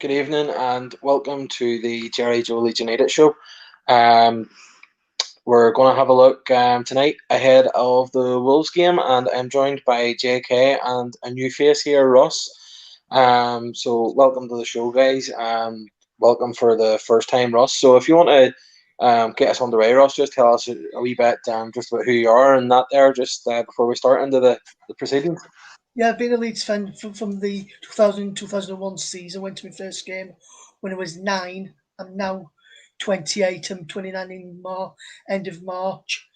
Good evening and welcome to the Gerry Leeds United show. Um, we're going to have a look tonight ahead of the Wolves game, and I'm joined by JK and a new face here, Russ. So welcome to the show, guys. Welcome for the first time, Russ. So if you want to get us on the way, Russ, just tell us a wee bit just about who you are and that there, just before we start into the proceedings. Yeah, I've been a Leeds fan from the 2000-2001 season. Went to my first game when I was 9. I'm now 28. I'm 29 in end of March.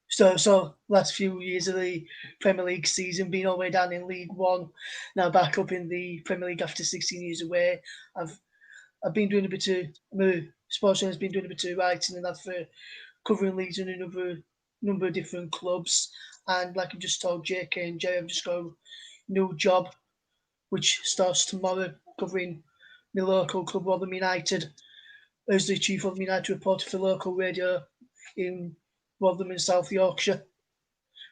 So last few years of the Premier League season, been all the way down in League One, now back up in the Premier League after 16 years away. I've been doing a bit of sports has been doing a bit of writing and that for covering Leeds and another number of different clubs. And like I've just told JK and Jay, I've just got a new job which starts tomorrow, covering the local club Wolverhampton United as the chief of United reporter for local radio in Rotherham in South Yorkshire,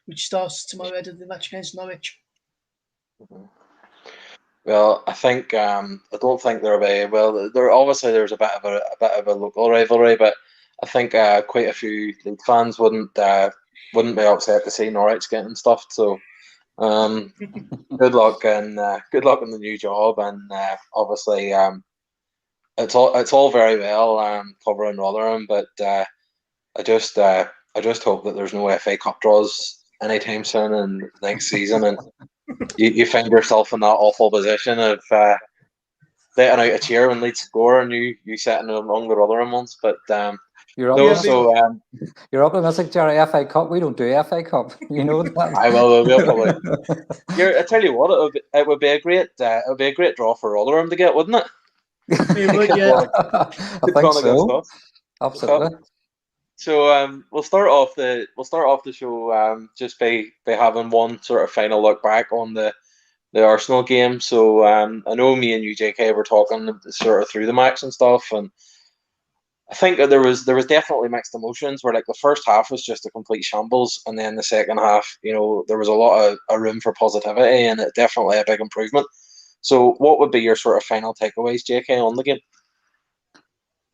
which starts tomorrow ahead of the match against Norwich. Well, I think I don't think there'll be there obviously there's a bit of a local rivalry, but I think quite a few Leeds fans wouldn't be upset to see Norwich getting stuffed. So good luck and good luck in the new job, and obviously it's all very well covering Rotherham, but I just hope that there's no FA Cup draws anytime soon in next season, and you find yourself in that awful position of letting out a cheer when Leeds score and you sitting among the Rotherham ones. But You're no, optimistic. so You're optimistic, Gerry. FA Cup. We don't do FA Cup. You know that. I will probably. I tell you what, it would be a great draw for Rotherham to get, wouldn't it? It would, yeah. I think so. Absolutely. So we'll start off the show just by having one sort of final look back on the Arsenal game. So I know me and you, JK, were talking sort of through the match and stuff, and I think that there was definitely mixed emotions. Where like the first half was just a complete shambles, and then the second half, there was a lot of room for positivity, and it definitely a big improvement. So what would be your sort of final takeaways, JK, on the game?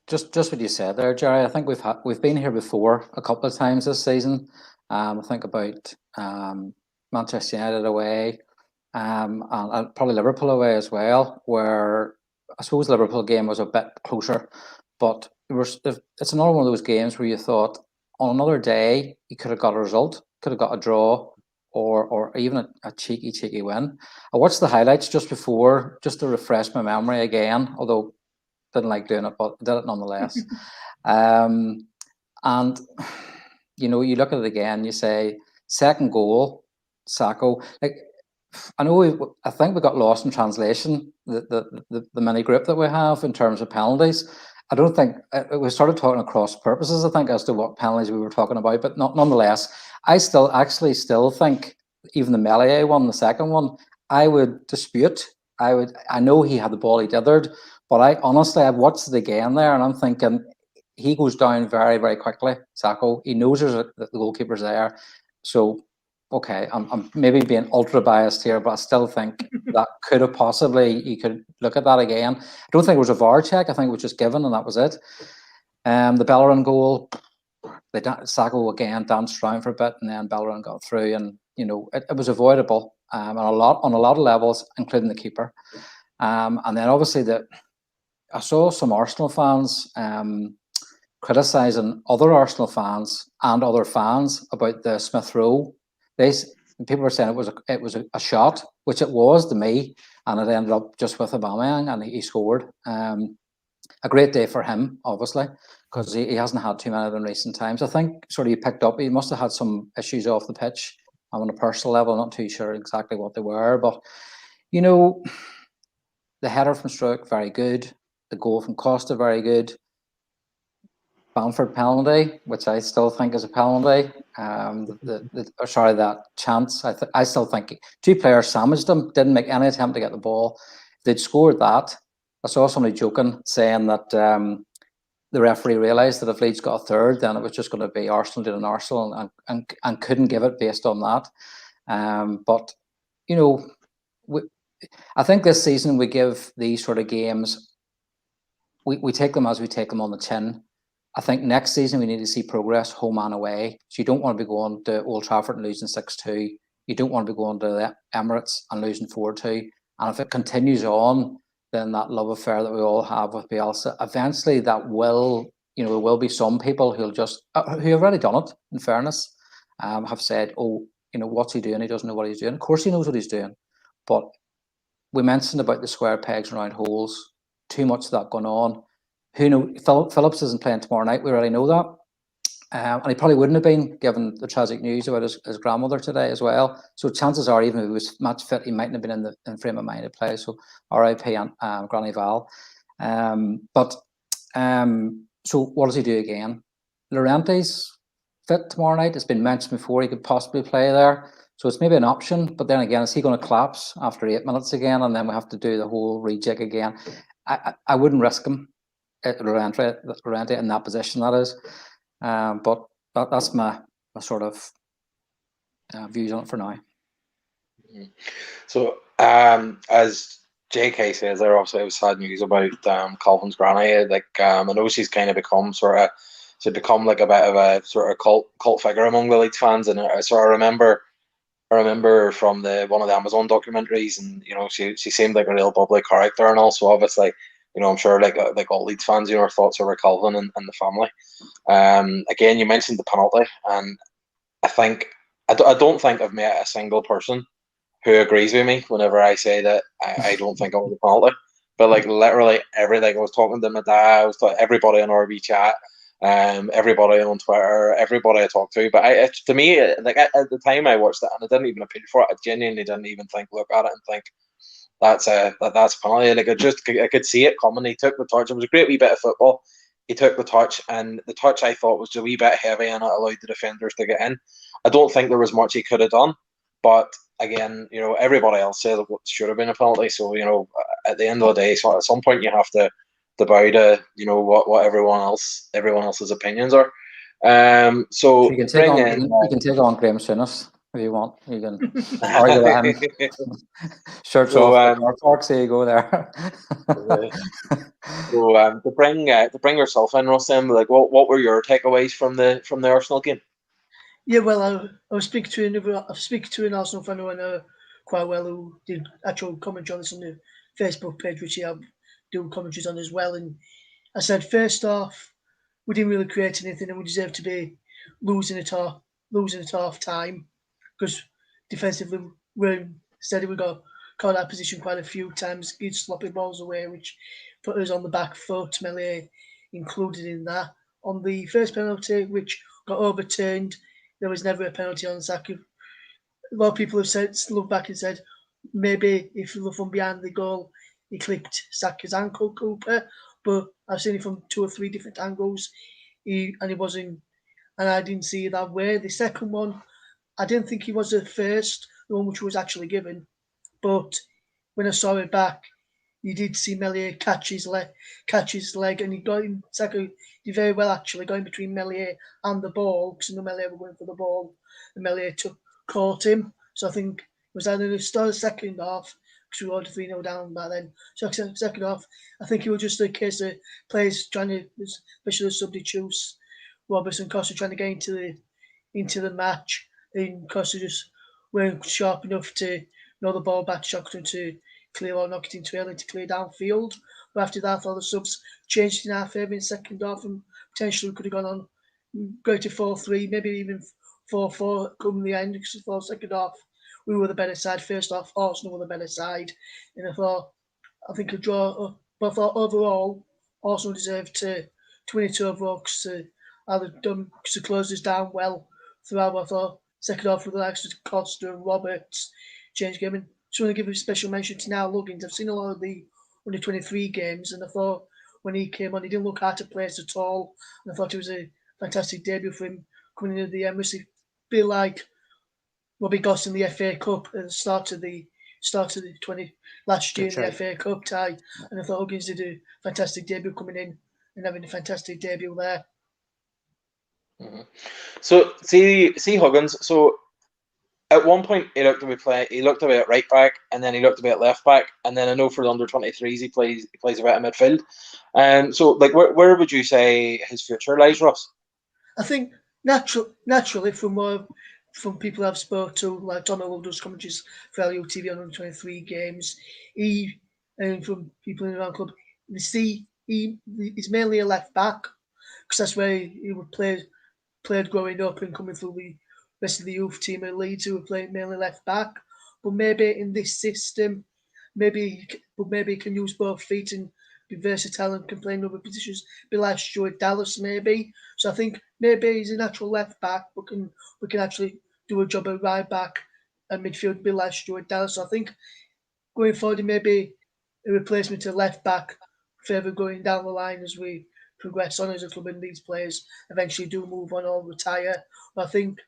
Just what you said there, Gerry. I think we've been here before a couple of times this season. I think about Manchester United away, and probably Liverpool away as well, where I suppose the Liverpool game was a bit closer, but it's another one of those games where you thought on another day you could have got a result, could have got a draw, or even a cheeky win. I watched the highlights just before, just to refresh my memory again, although didn't like doing it, but did it nonetheless. And you look at it again, you say second goal, Sacco. Like I think we got lost in translation, the mini group that we have in terms of penalties. I don't think we started talking across purposes, I think, as to what penalties we were talking about, but nonetheless, I still think even the Melie one, the second one, I would dispute. I know he had the ball, he dithered, but I've watched it again there, and I'm thinking he goes down very, very quickly. Sacco, he knows the goalkeeper's there, so okay, I'm maybe being ultra biased here, but I still think that could have possibly, you could look at that again. I don't think it was a VAR check. I think it was just given, and that was it. The Bellerin goal, Sacco again danced around for a bit, and then Bellerin got through, and it was avoidable on a lot of levels, including the keeper. And then obviously I saw some Arsenal fans criticising other Arsenal fans and other fans about the Smith Rowe. People were saying it was a shot, which it was to me, and it ended up just with Aubameyang, and he scored. A great day for him, obviously, because he hasn't had too many in recent times. I think sort of he picked up. He must have had some issues off the pitch on a personal level. I'm not too sure exactly what they were, but the header from Struijk, very good. The goal from Costa, very good. Bamford penalty, which I still think is a penalty. That chance. I still think two players sandwiched him, didn't make any attempt to get the ball. If they'd scored that, I saw somebody joking, saying that the referee realised that if Leeds got a third, then it was just going to be Arsenal doing Arsenal, and couldn't give it based on that. But I think this season we give these sort of games we take them as we take them on the chin. I think next season we need to see progress home and away. So you don't want to be going to Old Trafford and losing 6-2. You don't want to be going to the Emirates and losing 4-2. And if it continues on, then that love affair that we all have with Bielsa, eventually that will, there will be some people who'll just, who have already done it, in fairness, have said, oh, what's he doing? He doesn't know what he's doing. Of course he knows what he's doing. But we mentioned about the square pegs and round holes, too much of that going on. Who knows? Phillips isn't playing tomorrow night. We already know that. And he probably wouldn't have been, given the tragic news about his grandmother today as well. So chances are, even if he was match fit, he mightn't have been in frame of mind to play. So R.I.P. Granny Val. So what does he do again? Llorente's fit tomorrow night. It's been mentioned before he could possibly play there. So it's maybe an option. But then again, is he going to collapse after 8 minutes again? And then we have to do the whole rejig again. I wouldn't risk him, Llorente in that position, that is. But that's my sort of views on it for now. So, as JK says, there also was sad news about Calvin's granny. Like, I know she's kind of become like a bit of a sort of cult figure among the Leeds fans, and so I remember from one of the Amazon documentaries, and she seemed like a real bubbly character, and also obviously. I'm sure like all Leeds fans, our thoughts are with Calvin and the family. Again, you mentioned the penalty, and I don't think I've met a single person who agrees with me whenever I say that I don't think it was a penalty. But like literally everything, I was talking to my dad, I was talking everybody on RB chat, everybody on Twitter, everybody I talked to. But to me, like at the time I watched it, and I didn't even appeal for it. I genuinely didn't even look at it and think. That's a penalty. Like I could see it coming. He took the touch. It was a great wee bit of football. He took the touch, and the touch I thought was a wee bit heavy, and it allowed the defenders to get in. I don't think there was much he could have done, but again, everybody else said it should have been a penalty. So at the end of the day, so at some point you have to bow to what everyone else's opinions are. So you can take on Graham Souness. If you want, you can argue with him. Shirts off, so you go there. So to bring yourself in, Russ, like what were your takeaways from the Arsenal game? Yeah, well, I was speaking to an Arsenal fan who I know quite well, who did actual commentary on this on the Facebook page, which I do commentaries on as well. And I said, first off, we didn't really create anything, and we deserve to be losing at half time. Because defensively, we're steady. We got caught out of position quite a few times, get sloppy balls away, which put us on the back foot. Melee included in that. On the first penalty, which got overturned, there was never a penalty on Saka. A lot of people have looked back and said maybe if you look from behind the goal, he clipped Saka's ankle, Cooper. But I've seen it from 2 or 3 different angles, he wasn't, and I didn't see it that way. The second one. I didn't think he was the first, the one which was actually given. But when I saw it back, you did see Meslier catch his leg, and he got him. Saka did very well actually, going between Meslier and the ball, because Meslier were going for the ball, and Meslier caught him. So I think it was either the start of the second half, because we were 3-0 down back then. So second half, I think it was just a case of players trying to, especially the substitutes, Robertson, Costa trying to get into the match. And Costa just weren't sharp enough to know the ball back to Shackleton to clear or knock it into Elland to clear downfield. But after that, I thought the subs changed in our favour in the second half, and potentially could have gone on, go to 4-3, maybe even 4-4 come the end, because for the second half, we were the better side. First half, Arsenal were the better side. And I think a draw, but I thought overall, Arsenal deserved to win it overall, because to close us down well throughout. I thought second half with the likes of Costa and Roberts, change game. And just want to give a special mention to Niall Luggins. I've seen a lot of the under 23 games, and I thought when he came on, he didn't look hard to place at all. And I thought it was a fantastic debut for him coming into the Emirates. A bit like Robbie Goss in the FA Cup at the start of the 20 last year in the FA Cup tie. And I thought Huggins did a fantastic debut coming in and having a fantastic debut there. Mm-hmm. So see Huggins. So at one point he looked to be at right back, and then he looked to be at left back, and then I know for the under-23s he plays a bit of midfield. So like where would you say his future lies, Ross? I think naturally from people I've spoke to, like Tom Hill does commentaries for LU TV on 123 games, and from people in around club, they see he's mainly a left back because that's where he would played growing up and coming through the rest of the youth team at Leeds who were playing mainly left back. But maybe in this system, maybe he can use both feet and be versatile and can play in other positions, be like Stuart Dallas maybe. So I think maybe he's a natural left back, but we can actually do a job at right back and midfield, be like Stuart Dallas. So I think going forward, maybe a replacement to left back further going down the line as we progress on as a club and these players eventually do move on or retire. But I think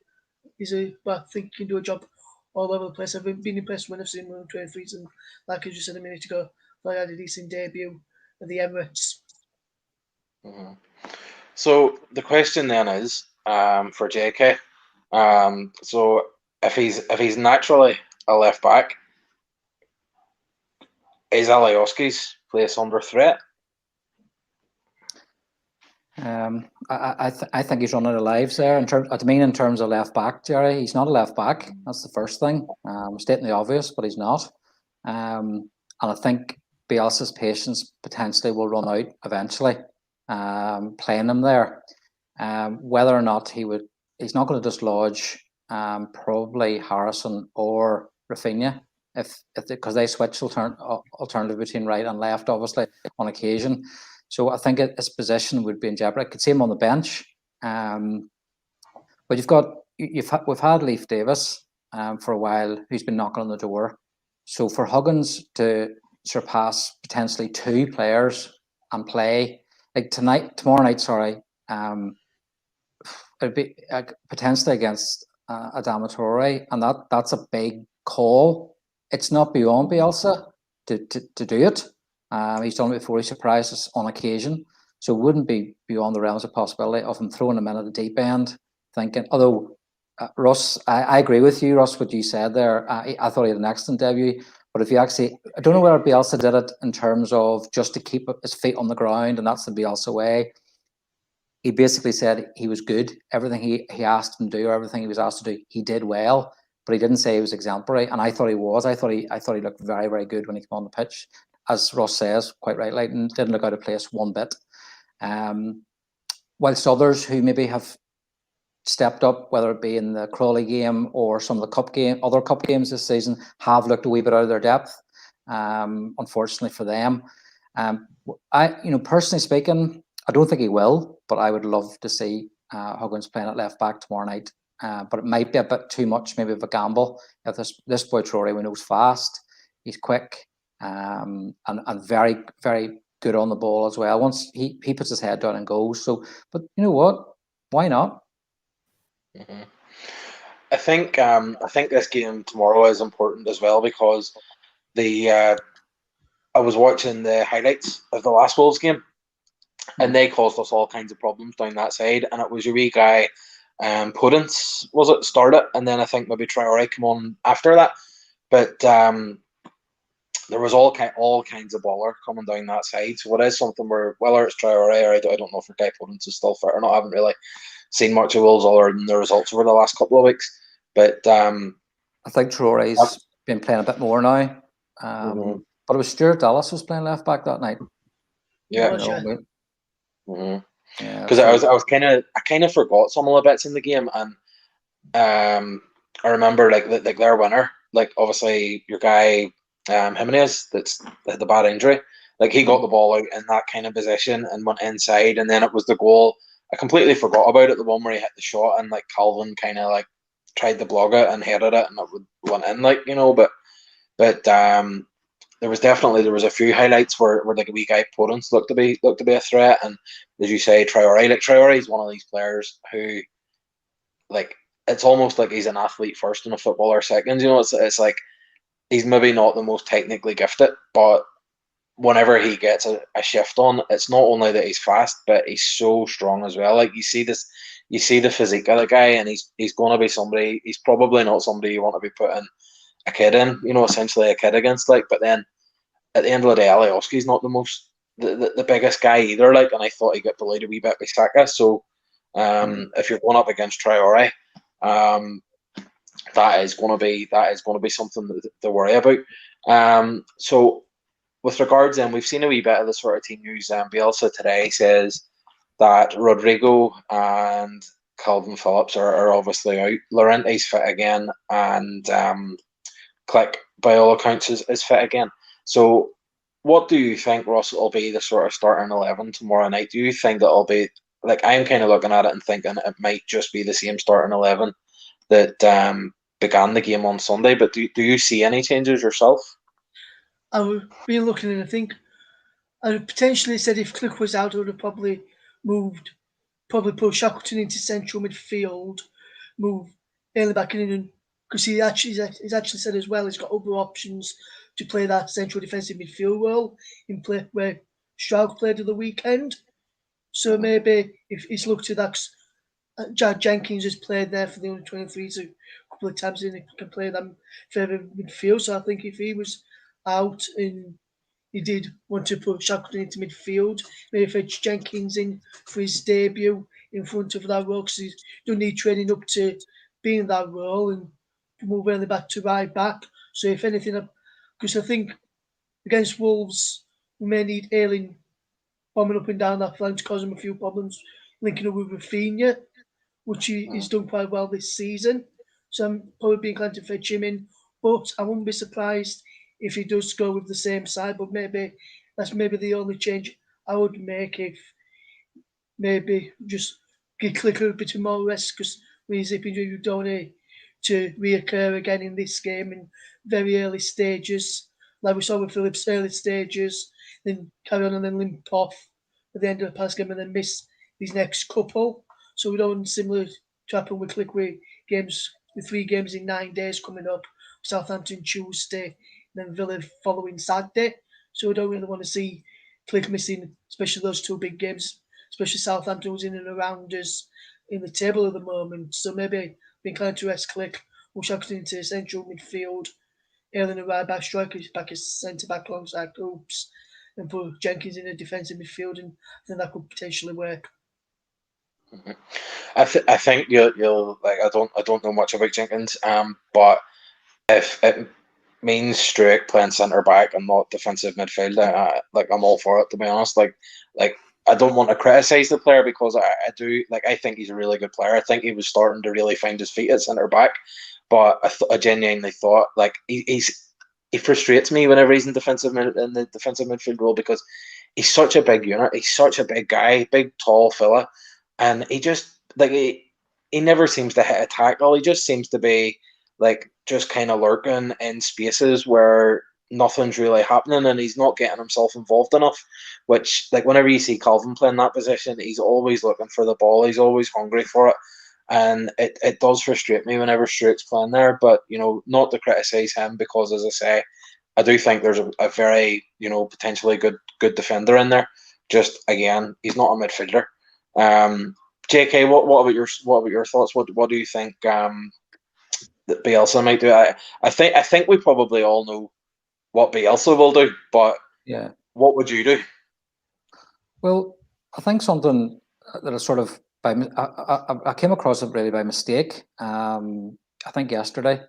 he can do a job all over the place. I've been impressed when I've seen him on 23s, and like I just said a minute ago, I had a decent debut at the Emirates. Mm-hmm. So the question then is for JK. So if he's naturally a left back, is Alioski's place under threat? I think he's running out of lives there. In terms of left back, Gerry, he's not a left back. That's the first thing. Stating the obvious, but he's not. And I think Bielsa's patience potentially will run out eventually. Playing him there, whether or not he's not going to dislodge probably Harrison or Rafinha because they switch alternative between right and left, obviously on occasion. So I think his position would be in jeopardy. I could see him on the bench, but we've had Leif Davis for a while, who's been knocking on the door. So for Huggins to surpass potentially two players and play like tomorrow night, it'd be potentially against Adama Traore, and that's a big call. It's not beyond Bielsa to do it. He's done it before. He surprised us on occasion, so it wouldn't be beyond the realms of possibility of him throwing him in at the deep end. Thinking, although Russ, I agree with you, Russ, what you said there. I thought he had an excellent debut, but if you actually, I don't know whether Bielsa did it in terms of just to keep his feet on the ground, and that's the Bielsa way. He basically said he was good. Everything he asked him to do, or everything he was asked to do, he did well. But he didn't say he was exemplary, and I thought he was. I thought he looked very, very good when he came on the pitch, as Ross says quite rightly, and didn't look out of place one bit. Whilst others who maybe have stepped up, whether it be in the Crawley game or some of the other cup games this season, have looked a wee bit out of their depth. Unfortunately for them, personally speaking, I don't think he will, but I would love to see Huggins playing at left back tomorrow night. But it might be a bit too much, maybe of a gamble. If this boy Traore, we know, is fast, he's quick, and very, very good on the ball as well. Once he puts his head down and goes. So, but you know what? Why not? Mm-hmm. I think this game tomorrow is important as well because I was watching the highlights of the last Wolves game, and they caused us all kinds of problems down that side. And it was your wee guy, Podence, was it, started, and then I think maybe Traore come on after that. But there was all kinds of baller coming down that side. So it is something where, whether it's Traore or I don't know if Guy Podence is still fit or not. I haven't really seen much of Wolves other than the results over the last couple of weeks. But I think Traore's been playing a bit more now. But it was Stuart Dallas was playing left back that night. Yeah. Because I kind of forgot some of the bits in the game, and I remember like their winner, like obviously your guy Jimenez that's had the bad injury, like he got the ball out in that kind of position and went inside, and then it was the goal. I completely forgot about it, the one where he hit the shot and like Calvin kind of like tried to blog it and headed it and it went in, like, but there was a few highlights where like a wee guy Podence looked to be a threat, and as you say, Traore is one of these players who, like, it's almost like he's an athlete first and a footballer second. It's like he's maybe not the most technically gifted, but whenever he gets a shift on, it's not only that he's fast, but he's so strong as well. Like you see you see the physique of the guy, and he's going to be somebody. He's probably not somebody you want to be putting a kid in, essentially a kid against. Like, but then at the end of the day, Alioski's not the biggest guy either. Like, and I thought he got bullied a wee bit by Saka. So, if you're going up against Traore, that is going to be something to worry about. So with regards, then we've seen a wee bit of the sort of team news. Bielsa today says that Rodrigo and Calvin Phillips are obviously out. Llorente's fit again, and Click, by all accounts, is fit again. So, what do you think, Russ, will be the sort of starting 11 tomorrow night? Do you think that it'll be, like, I'm kind of looking at it and thinking it might just be the same starting 11 that began the game on Sunday, but do you see any changes yourself? I would be looking and I think I would potentially said if Click was out, I would have probably put Shackleton into central midfield, move Bailey back in, and because he's actually said as well he's got other options to play that central defensive midfield role in play where Stroud played at the weekend. So maybe if he's looked at that, Jack Jenkins has played there for the under-23s a couple of times, and he can play them further midfield. So I think if he was out and he did want to put Shackleton into midfield, maybe fetch Jenkins in for his debut in front of that role, because he don't need training up to be in that role, and move early back to right back. So if anything, because I think against Wolves, we may need Elland bombing up and down that flank to cause him a few problems, linking up with Rafinha, which he's done quite well this season. So I'm probably being inclined to fetch him in, but I wouldn't be surprised if he does go with the same side. But maybe that's the only change I would make, if maybe just give Clicker a bit more rest, because with his hip injury, you don't need to reoccur again in this game in very early stages, like we saw with Phillips, early stages, then carry on and then limp off at the end of the past game and then miss these next couple. So we don't want similar to happen with Click with with 3 games in 9 days coming up. Southampton Tuesday, then Villa following Saturday. So we don't really want to see Click missing, especially those 2 big games, especially Southampton who's in and around us in the table at the moment. So maybe be inclined to rest Click, or Shackleton into central midfield, Elland and right back, strikers back as centre back alongside Oops, and put Jenkins in a defensive midfield, and I think that could potentially work. Mm-hmm. I think you'll like. I don't know much about Jenkins, but if it means Struijk playing centre back and not defensive midfield, I'm all for it, to be honest. Like I don't want to criticise the player, because I do, like, I think he's a really good player. I think he was starting to really find his feet at centre back, but I genuinely thought, like, he frustrates me whenever he's in the defensive midfield role, because he's such a big unit. He's such a big guy, big tall fella, and he just, like, he never seems to hit a tackle. He just seems to be, like, just kind of lurking in spaces where nothing's really happening, and he's not getting himself involved enough, which, like, whenever you see Calvin playing that position, he's always looking for the ball. He's always hungry for it. And it does frustrate me whenever Struijk's playing there, but, not to criticise him, because, as I say, I do think there's a very, potentially good defender in there. Just, again, he's not a midfielder. JK, what about your thoughts? What do you think that Bielsa might do? I think we probably all know what Bielsa will do, but yeah, what would you do? Well, I think something that is sort of I came across it really by mistake. I think yesterday.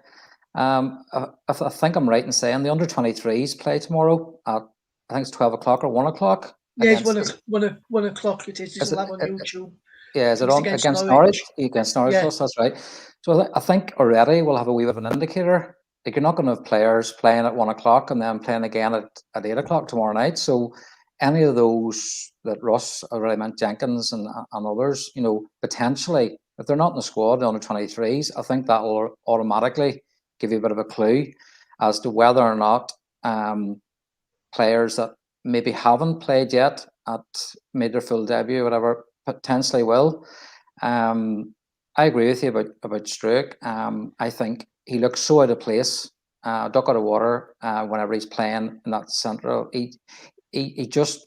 I think I'm right in saying the under-23s play tomorrow at, I think it's 12 o'clock or 1 o'clock. Yeah, it's 1 o'clock. It is. It's live on YouTube. Yeah, is it on against Norwich? Against Norwich, yeah. That's right. So I think already we'll have a wee bit of an indicator. Like, you're not going to have players playing at 1 o'clock and then playing again at 8 o'clock tomorrow night. So any of those that Russ already meant, Jenkins and others, potentially, if they're not in the squad, the under-23s, I think that will automatically give you a bit of a clue as to whether or not players that maybe haven't played yet made their full debut, whatever, potentially will. I agree with you about Struijk. I think he looks so out of place, duck out of water, whenever he's playing in that central. It just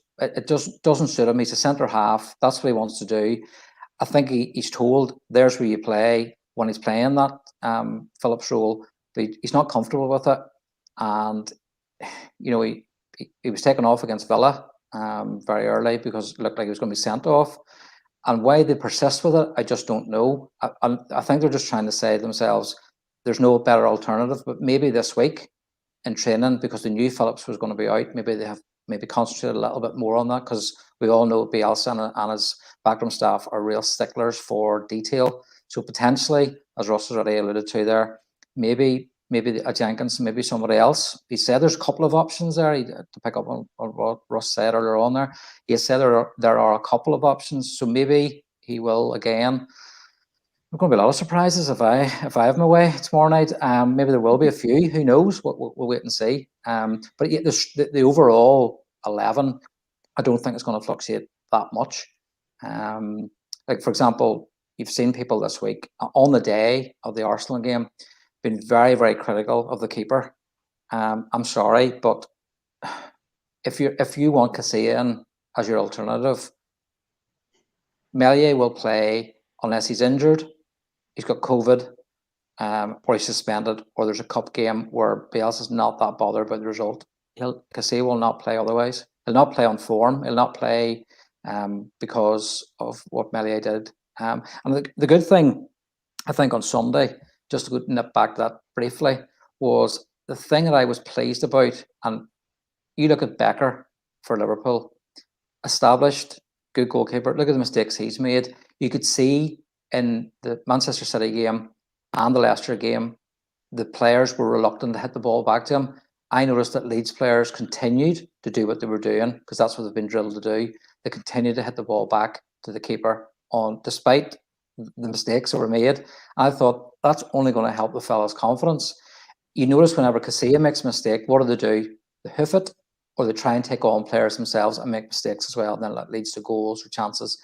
doesn't suit him. He's a centre half. That's what he wants to do. I think he's told there's where you play when he's playing that Phillips role, but he's not comfortable with it. And, you know, he was taken off against Villa very early because it looked like he was going to be sent off. And why they persist with it, I just don't know. I think they're just trying to say to themselves, there's no better alternative. But maybe this week in training, because they knew Phillips was going to be out, maybe they have concentrated a little bit more on that, because we all know Bielsa and his backroom staff are real sticklers for detail. So potentially, as Russ has already alluded to there, maybe a Jenkins, maybe somebody else. He said there's a couple of options there. To pick up on what Russ said earlier on there, he said there are a couple of options. So maybe he will again. There's going to be a lot of surprises if I have my way tomorrow night. Maybe there will be a few. Who knows? We'll wait and see. But yeah, the overall 11, I don't think it's going to fluctuate that much. Like, for example, you've seen people this week on the day of the Arsenal game been very, very critical of the keeper. I'm sorry, but if you want Casilla in as your alternative, Meslier will play unless he's injured, he's got COVID, or he's suspended, or there's a cup game where Bielsa's not that bothered by the result. Casilla will not play otherwise. He'll not play on form. He'll not play because of what Meslier did. And the good thing, I think, on Sunday, just to nip back that briefly, was the thing that I was pleased about. And you look at Becker for Liverpool, established, good goalkeeper. Look at the mistakes he's made. You could see in the Manchester City game and the Leicester game, the players were reluctant to hit the ball back to him. I noticed that Leeds players continued to do what they were doing, because that's what they've been drilled to do. They continued to hit the ball back to the keeper despite the mistakes that were made. I thought that's only going to help the fella's confidence. You notice whenever Casilla makes a mistake, what do? They hoof it, or they try and take on players themselves and make mistakes as well, and then that leads to goals or chances.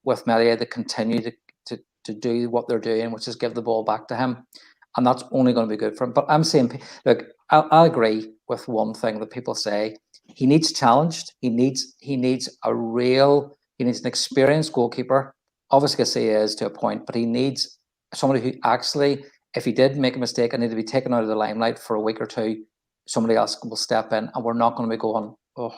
With Meslier, they continue to do what they're doing, which is give the ball back to him, and that's only going to be good for him. But I'm saying, look, I agree with one thing that people say: he needs challenged. He needs an experienced goalkeeper. Obviously, Casilla is to a point, but he needs somebody who actually, if he did make a mistake and need to be taken out of the limelight for a week or two, somebody else will step in, and we're not going to be going, oh.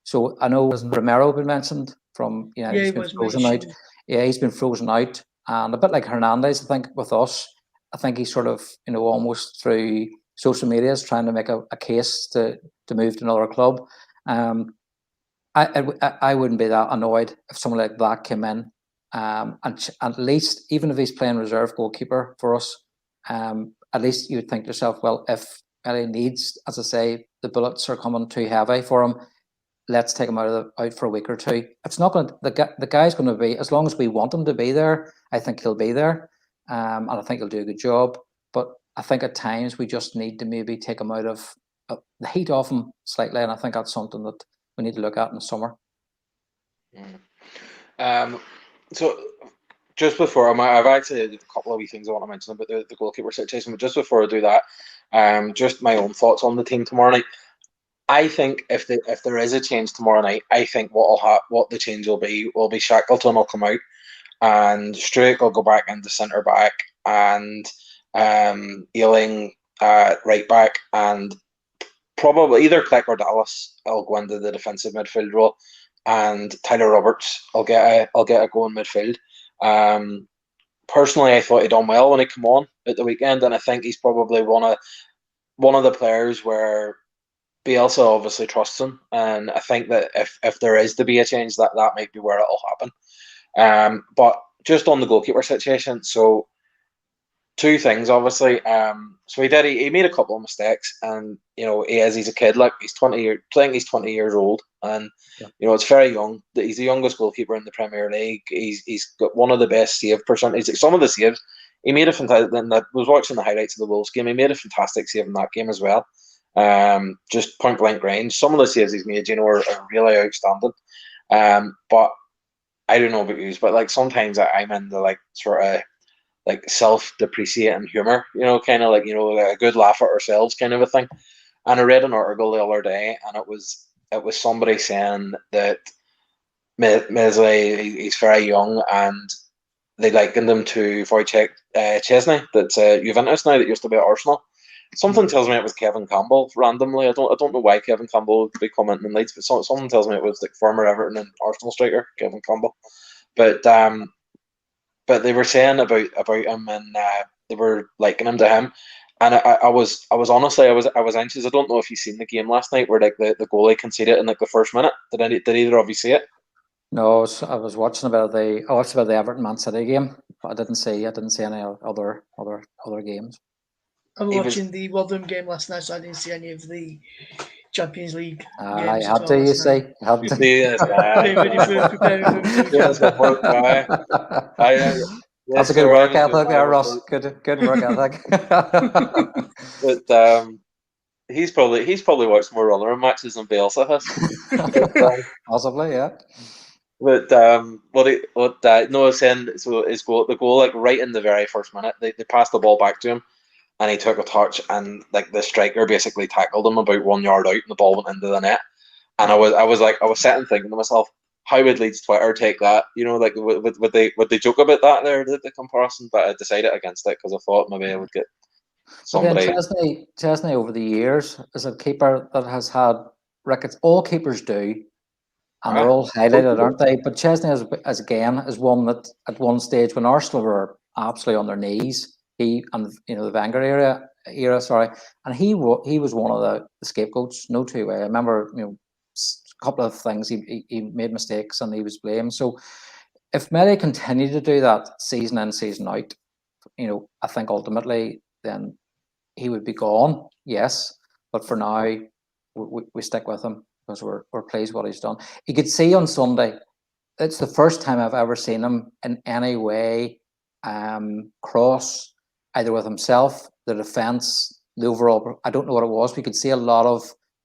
So I know Romero been mentioned from, he's been frozen out. Yeah, he's been frozen out, and a bit like Hernandez, I think, with us. I think he's sort of, almost through social media is trying to make a case to move to another club. I wouldn't be that annoyed if someone like that came in. And at least, even if he's playing reserve goalkeeper for us, at least you would think to yourself, well, if Ellie needs, as I say, the bullets are coming too heavy for him, let's take him out for a week or two. It's not going to, the guy's going to be, as long as we want him to be there, I think he'll be there. And I think he'll do a good job. But I think at times we just need to maybe take him out of the heat off him slightly. And I think that's something that we need to look at in the summer. So just before, I've actually a couple of wee things I want to mention about the goalkeeper situation, but just before I do that, just my own thoughts on the team tomorrow night. I think if there is a change tomorrow night, I think what the change will be Shackleton will come out, and Struijk will go back into centre back, and Ealing right back, and probably either Click or Dallas will go into the defensive midfield role, and Tyler Roberts will get a go in midfield. Personally, I thought he done well when he came on at the weekend, and I think he's probably one of the players where Bielsa obviously trusts him, and I think that if there is to be a change, that might be where it'll happen. But just on the goalkeeper situation, so two things obviously. So he made a couple of mistakes, and he's a kid, like he's 20 years old, and it's very young. He's the youngest goalkeeper in the Premier League. He's got one of the best save percentages. Some of the saves he made a fantastic. I was watching the highlights of the Wolves game. He made a fantastic save in that game as well. Just point blank range. Some of the saves he's made, are really outstanding. But I don't know about you, but like sometimes I'm in the like sort of like self-depreciating humor, kind of like a good laugh at ourselves kind of a thing. And I read an article the other day, and it was somebody saying that Meslier, he's very young, and they likened him to Wojciech Chesney, that's Juventus now, that used to be at Arsenal. Something tells me it was Kevin Campbell randomly. I don't know why Kevin Campbell would be commenting in Leeds, but something tells me it was like former Everton and Arsenal striker Kevin Campbell. But they were saying about him, and they were likening him to him. And I was honestly I was anxious. I don't know if you've seen the game last night where like the goalie conceded in like the first minute. Did either of you see it? No, I was watching about the Everton Man City game, but I didn't see any other games. I was watching the Wolverhampton game last night, so I didn't see any of the Champions League I games. had to, you see. You see this guy. Preparing for Yes, the work guy. That's a good work ethic there, Russ. Good work ethic. But he's probably watched more Rotherham matches than Bielsa has. Possibly, yeah. But Noah saying, so the goal like right in the very first minute, they passed the ball back to him, and he took a touch, and like the striker basically tackled him about 1 yard out, and the ball went into the net. And I was sitting thinking to myself, how would Leeds Twitter take that? You know, like would they joke about that there, the comparison? But I decided against it because I thought maybe I would get somebody. Again, Chesney over the years is a keeper that has had records. All keepers do, and they're all highlighted, aren't they? But Chesney is one that at one stage when Arsenal were absolutely on their knees, he and the Wenger era, and he was one of the scapegoats, no two way. I remember a couple of things he made mistakes and he was blamed. So if Meli continued to do that season in, season out, I think ultimately then he would be gone. Yes, but for now we stick with him because we're pleased what he's done. You could see on Sunday, it's the first time I've ever seen him in any way cross either with himself, the defence, the overall. I don't know what it was. We could see a lot of.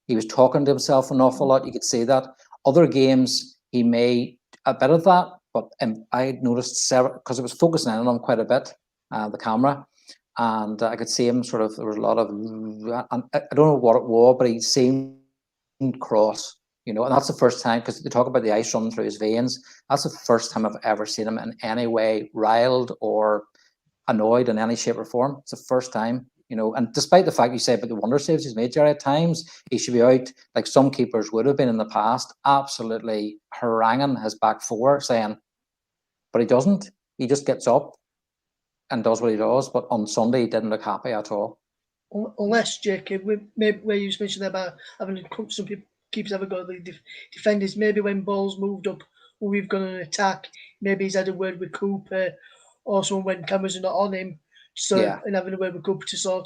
He was talking to himself an awful lot. You could see that. Other games he made a bit of that, but I noticed several because it was focusing in on him quite a bit, the camera, and I could see him sort of. There was a lot of. I don't know what it was, but he seemed cross. And that's the first time because they talk about the ice running through his veins. That's the first time I've ever seen him in any way riled or annoyed in any shape or form. It's the first time. And despite the fact you say about the wonder saves he's made, Gerry, at times he should be out like some keepers would have been in the past, absolutely haranguing his back four, saying, but he doesn't. He just gets up and does what he does. But on Sunday, he didn't look happy at all. Unless, Jacob, maybe where you mentioned about having some people keepers haven't got the defenders. Maybe when balls moved up, when we've gone on an attack, maybe he's had a word with Cooper. Also, when cameras are not on him. And having a word with Cooper to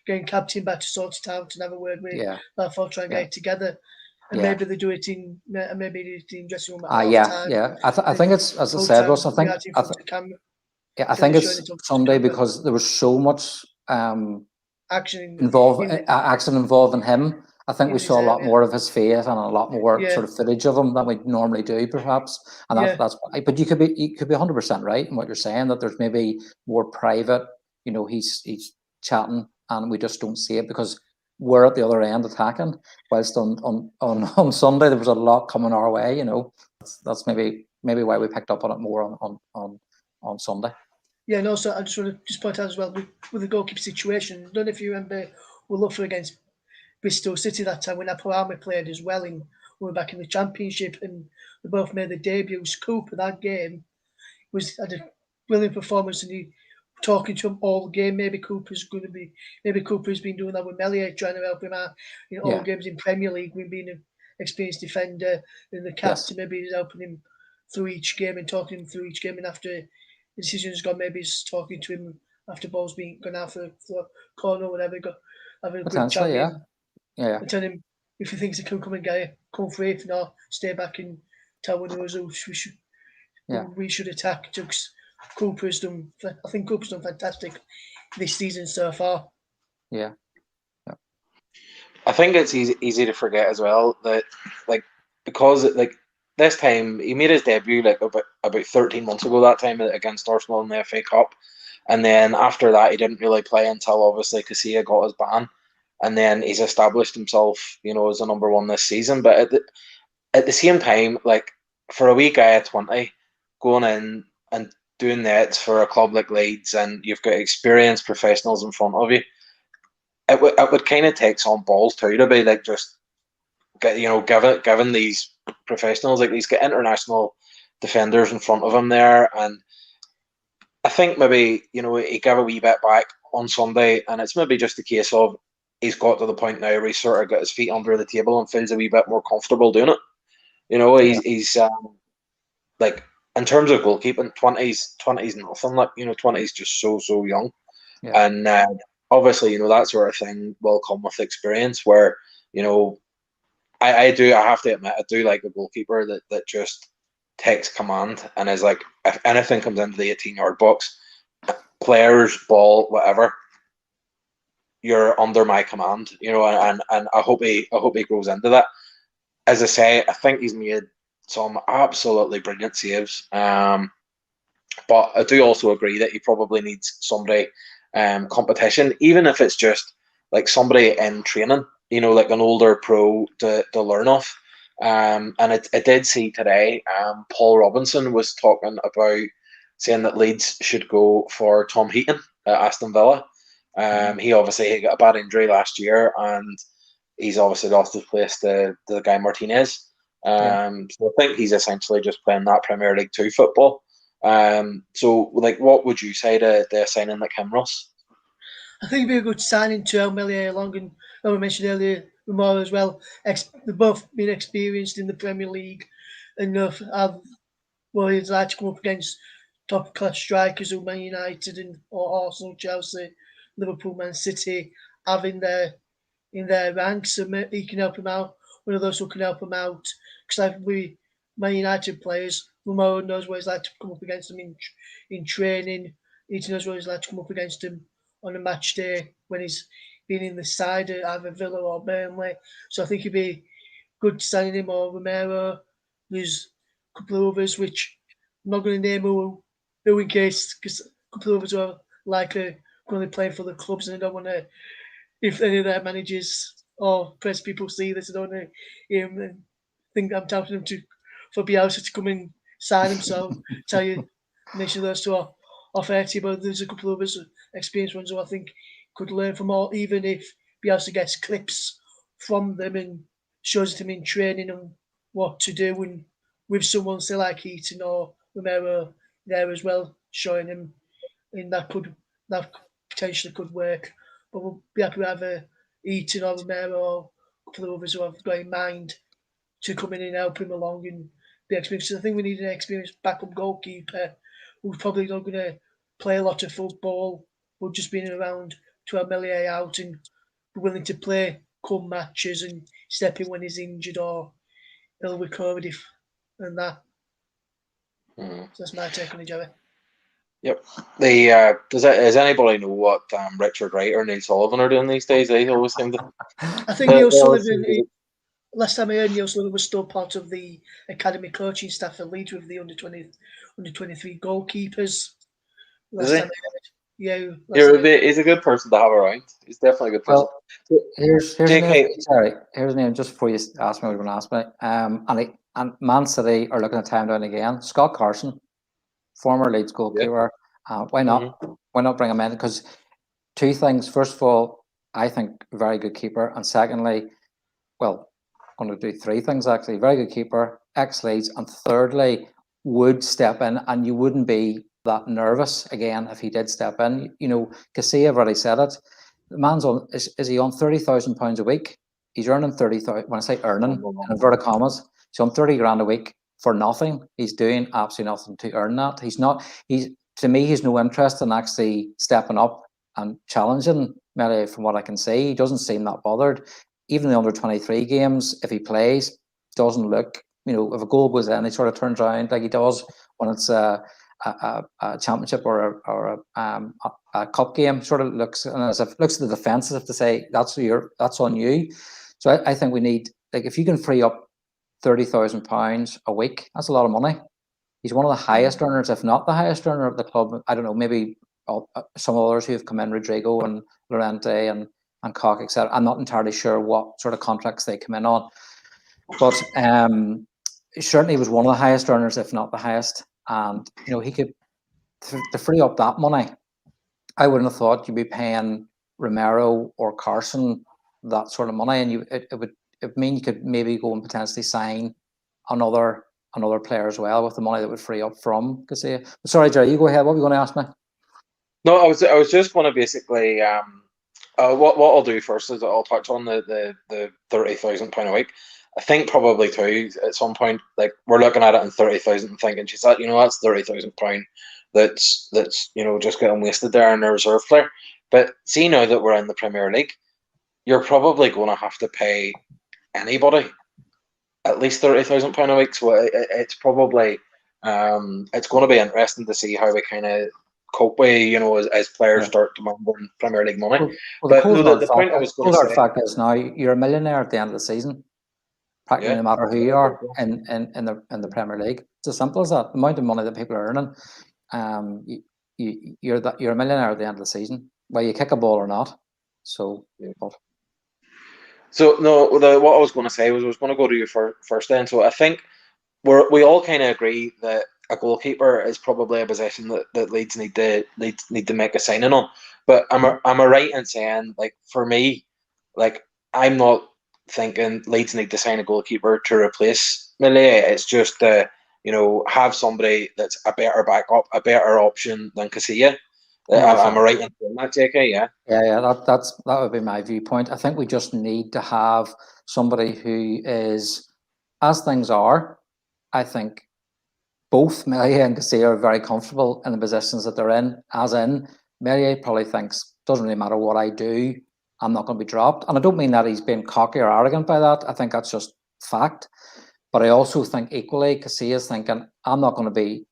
getting captain back to sort it out and have a word with Balfour, try and get it together. And maybe they do it in dressing room at half time. I think it's, as I said, Russ, I think it's Sunday because there was so much action involving him. I think we saw a lot more of his face and a lot more sort of footage of him than we normally do, perhaps. And that's. But you could be 100% right in what you're saying, that there's maybe more private. He's chatting, and we just don't see it because we're at the other end attacking. Whilst on Sunday there was a lot coming our way. That's maybe why we picked up on it more on Sunday. Yeah, and also I just want to point out as well with the goalkeeper situation. I don't know if you remember we looked for against Bristol City that time when Apolami played as well, and we were back in the Championship, and they both made their debuts. Cooper that game had a brilliant performance, and he talking to him all game. Maybe Cooper's been doing that with Melier, trying to help him out in all games in Premier League. We've been an experienced defender and the captain. Maybe he's helping him through each game and talking him through each game. And after the decision's gone, maybe he's talking to him after ball's being gone out for corner or whatever. Having a good chat. Yeah. And tell him if he thinks he can come and get it, come free. If not, stay back and tell one of us we should attack. Cooper's done. I think Cooper's done fantastic this season so far. Yeah. I think it's easy to forget as well that because this time he made his debut about 13 months ago. That time against Arsenal in the FA Cup, and then after that he didn't really play until obviously Casilla got his ban. And then he's established himself, as a number one this season. But at the same time, for a wee guy at 20, going in and doing nets for a club like Leeds, and you've got experienced professionals in front of you, it would kind of take some balls too to be like just get given these professionals, like he's got international defenders in front of him there, and I think maybe he gave a wee bit back on Sunday, and it's maybe just a case of he's got to the point now where he's sort of got his feet under the table and feels a wee bit more comfortable doing it. He's like, in terms of goalkeeping, 20s nothing. Like 20s just so young, and obviously that sort of thing will come with experience. Where I have to admit I do like a goalkeeper that just takes command and is like, if anything comes into the 18-yard box, players, ball, whatever, you're under my command, and I hope he grows into that. As I say, I think he's made some absolutely brilliant saves. But I do also agree that he probably needs somebody competition, even if it's just like somebody in training, like an older pro to learn off. And I did see today, Paul Robinson was talking about saying that Leeds should go for Tom Heaton at Aston Villa. He obviously got a bad injury last year, and he's obviously lost his place to the guy Martinez. So I think he's essentially just playing that Premier League 2 football. So like, what would you say to the signing like him, Russ? I think it'd be a good signing to Elmelier along, and we mentioned earlier, Rumor as well. They've both been experienced in the Premier League enough. He'd like to come up against top class strikers who Man United or Arsenal, Chelsea, Liverpool, Man City have in their ranks, and he can help him out. One of those who can help him out, because like we Man United players, Rumor knows what it's like to come up against them in training. He knows what it's like to come up against him on a match day when he's been in the side at either Villa or Burnley. So I think it'd be good signing him, or Romero. There's a couple of others which I'm not going to name who in case, because a couple of others are likely going to play for the clubs, and I don't want to, if any of their managers or press people see this, I don't want to think I'm touting them for Bielsa to come and sign him. So tell you, make sure those two are fair to you, but there's a couple of others, experienced ones who I think could learn from all, even if Bielsa gets clips from them and shows them in training and what to do, and with someone say like Heaton or Romero there as well, showing him, and that potentially could work. But we'll be happy to have a Heaton or Romero or a couple of others who have got in mind to come in and help him along and be experienced. So I think we need an experienced backup goalkeeper who's probably not going to play a lot of football, but just being around to Elmelier out and be willing to play come matches and step in when he's injured or ill recovered and that. So that's my take on it, Gerry. Yep. Does anybody know what Richard Wright or Neil Sullivan are doing these days? They always seem to. I think Neil Sullivan. Last time I heard, Neil Sullivan was still part of the academy coaching staff at Leeds with the under 23 goalkeepers. Is he? Yeah. He's a good person to have around. He's definitely a good person. Well, here's the name, just before you ask me what you're going to ask me. And Man City are looking at time down again. Scott Carson, former Leeds goalkeeper. Why not? Mm-hmm. Why not bring him in? Because two things. First of all, I think very good keeper, and secondly, well, I'm going to do three things actually. Very good keeper, ex-Leeds, and thirdly, would step in, and you wouldn't be that nervous again if he did step in. Casilla have already said it. The man's on. Is he on £30,000 a week? He's earning 30,000. When I say earning, in inverted commas, he's on 30 grand a week for nothing. He's doing absolutely nothing to earn that. To me, he's no interest in actually stepping up and challenging. Maybe from what I can see, he doesn't seem that bothered. Even the under 23 games, if he plays, doesn't look. If a goal goes in, he sort of turns around like he does when it's a championship or a cup game. Sort of looks at the defence as if to say that's on you. So I think we need, like, if you can free up £30,000 a week, that's a lot of money. He's one of the highest earners, if not the highest earner of the club. I don't know, maybe some others who have come in, Rodrigo and Llorente and Koch, etc. I'm not entirely sure what sort of contracts they come in on, but certainly was one of the highest earners, if not the highest. And he could to free up that money, I wouldn't have thought you'd be paying Romero or Carson that sort of money, and it would mean you could maybe go and potentially sign another player as well with the money that would free up from Casilla. Sorry, Gerry, you go ahead. What were you going to ask me? No, I was just going to basically what I'll do first is I'll touch on the £30,000 a week. I think probably too at some point, like, we're looking at it in 30,000 and thinking, she's like, that's £30,000 that's just getting wasted there in a reserve player. But see, now that we're in the Premier League, you're probably going to have to pay anybody at least £30,000 a week. So it's probably it's going to be interesting to see how we kind of cope with, as players start demanding Premier League money. Well, the point I was going to say, fact is now you're a millionaire at the end of the season, practically, no matter who you are in the Premier League. It's as simple as that. The amount of money that people are earning, you're a millionaire at the end of the season, whether you kick a ball or not. So, So no, what I was going to say was I was going to go to you first then. So I think we all kind of agree that a goalkeeper is probably a position that Leeds need to make a signing on. But am I right in saying, like, for me, like, I'm not thinking Leeds need to sign a goalkeeper to replace Molineux. It's just have somebody that's a better backup, a better option than Casilla. Am I right in saying that, JK? Yeah. Yeah. That would be my viewpoint. I think we just need to have somebody who is, as things are, I think both Melier and Casilla are very comfortable in the positions that they're in. As in, Melier probably thinks, doesn't really matter what I do, I'm not going to be dropped. And I don't mean that he's being cocky or arrogant by that. I think that's just fact. But I also think equally, Casilla's thinking, I'm not going to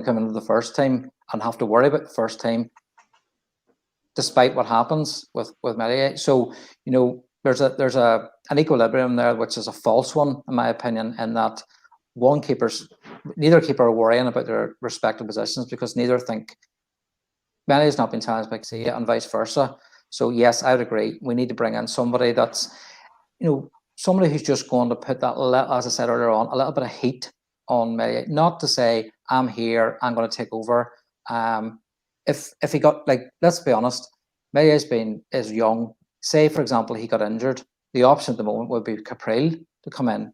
come into the first team and have to worry about the first team, despite what happens with Melier. So, there's an equilibrium there, which is a false one, in my opinion, in that neither keeper are worrying about their respective positions, because neither think Melier's not been challenged by Casilla and vice versa. So yes, I would agree. We need to bring in somebody that's, somebody who's just going to put that, as I said earlier on, a little bit of heat on Melier. Not to say, I'm here, I'm going to take over. If he got, like, let's be honest, Melier is young. Say, for example, he got injured. The option at the moment would be Capril to come in.